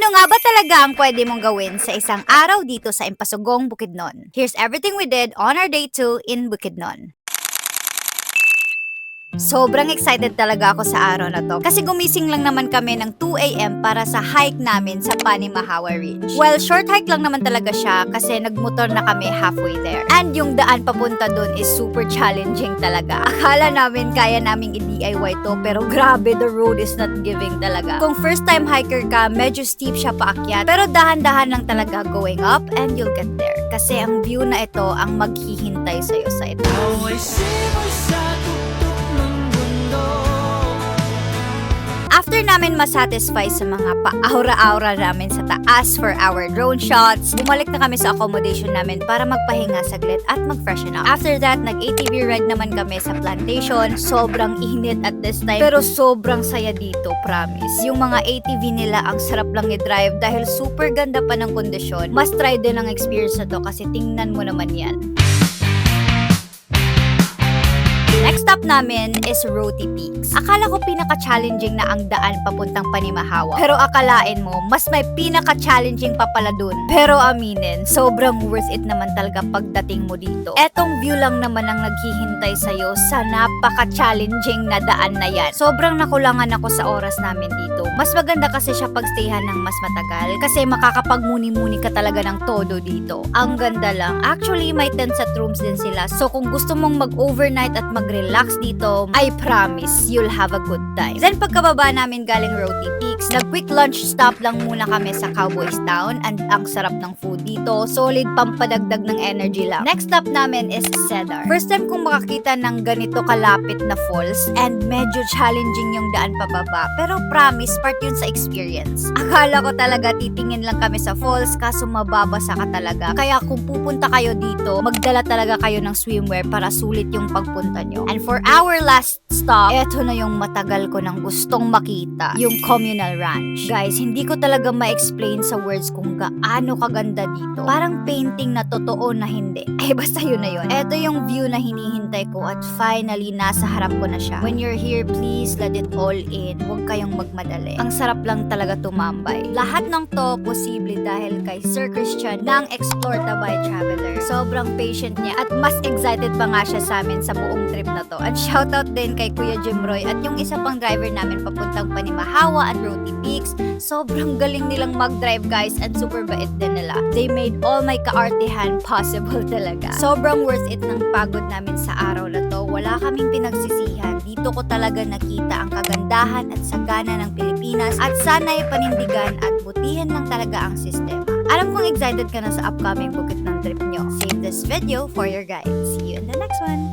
Ano nga ba talaga ang pwede mong gawin sa isang araw dito sa Impasugong, Bukidnon? Here's everything we did on our day 2 in Bukidnon. Sobrang excited talaga ako sa araw na to kasi gumising lang naman kami ng 2 a.m. para sa hike namin sa Panimahawa Ridge. Well, short hike lang naman talaga siya kasi nagmotor na kami halfway there. And yung daan papunta dun is super challenging talaga. Akala namin kaya naming i-DIY to pero grabe, the road is not giving talaga. Kung first time hiker ka, medyo steep siya paakyat pero dahan-dahan lang talaga going up and you'll get there. Kasi ang view na ito ang maghihintay sa'yo sa ito. After namin masatisfy sa mga pa-aura-aura namin sa taas for our drone shots, bumalik na kami sa accommodation namin para magpahinga saglit at mag-freshen up. After that, nag-ATV ride naman kami sa plantation. Sobrang init at this time, pero sobrang saya dito, promise. Yung mga ATV nila, ang sarap lang i-drive dahil super ganda pa ng kondisyon. Must try din ang experience na to kasi tingnan mo naman yan. Next stop namin is Roti Peaks. Akala ko pinaka-challenging na ang daan papuntang Panimahawa. Pero akalain mo, mas may pinaka-challenging pa pala dun. Pero aminin, sobrang worth it naman talaga pagdating mo dito. Etong view lang naman ang naghihintay sa'yo sa napaka-challenging na daan na yan. Sobrang nakulangan ako sa oras namin dito. Mas maganda kasi siya pagstayhan ng mas matagal kasi makakapagmuni-muni ka talaga ng todo dito. Ang ganda lang. Actually, may tent at rooms din sila. So kung gusto mong mag-overnight at mag-relax dito, I promise you'll have a good time. Then pagkababa namin galing Roti Peaks, nag-quick lunch stop lang muna kami sa Cowboys Town and ang sarap ng food dito. Solid pampadagdag ng energy lang. Next stop namin is Cedar. First time kong makakita ng ganito kalapit na falls and medyo challenging yung daan pababa. Pero promise, part yun sa experience. Akala ko talaga titingin lang kami sa falls kaso mababasa ka talaga. Kaya kung pupunta kayo dito, magdala talaga kayo ng swimwear para sulit yung pagpunta nyo. And for our last stop, eto na yung matagal ko nang gustong makita, yung Communal Ranch. Guys, hindi ko talaga ma-explain sa words kung gaano kaganda dito. Parang painting na totoo na hindi. Eh, basta yun na yun. Eto yung view na hinihintay ko at finally, nasa harap ko na siya. When you're here, please let it all in. Huwag kayong magmadali. Ang sarap lang talaga tumambay. Lahat ng to posible dahil kay Sir Christian ng Explore Tabay Traveler. Sobrang patient niya at mas excited pa nga siya sa amin sa buong trip na to. At shoutout din kay Kuya Jim Roy at yung isa pang driver namin papuntang Panimahawa and Roti Peaks. Sobrang galing nilang mag-drive, guys, and super bait din nila. They made all my kaartehan possible talaga. Sobrang worth it ng pagod namin sa araw na to. Wala kaming pinagsisihan. Dito ko talaga nakita ang kagandahan at sagana ng Pilipinas at sana'y panindigan at butihan lang talaga ang sistema. Alam kong excited ka na sa upcoming Bukidnon trip nyo. Save this video for your guide. See you in the next one!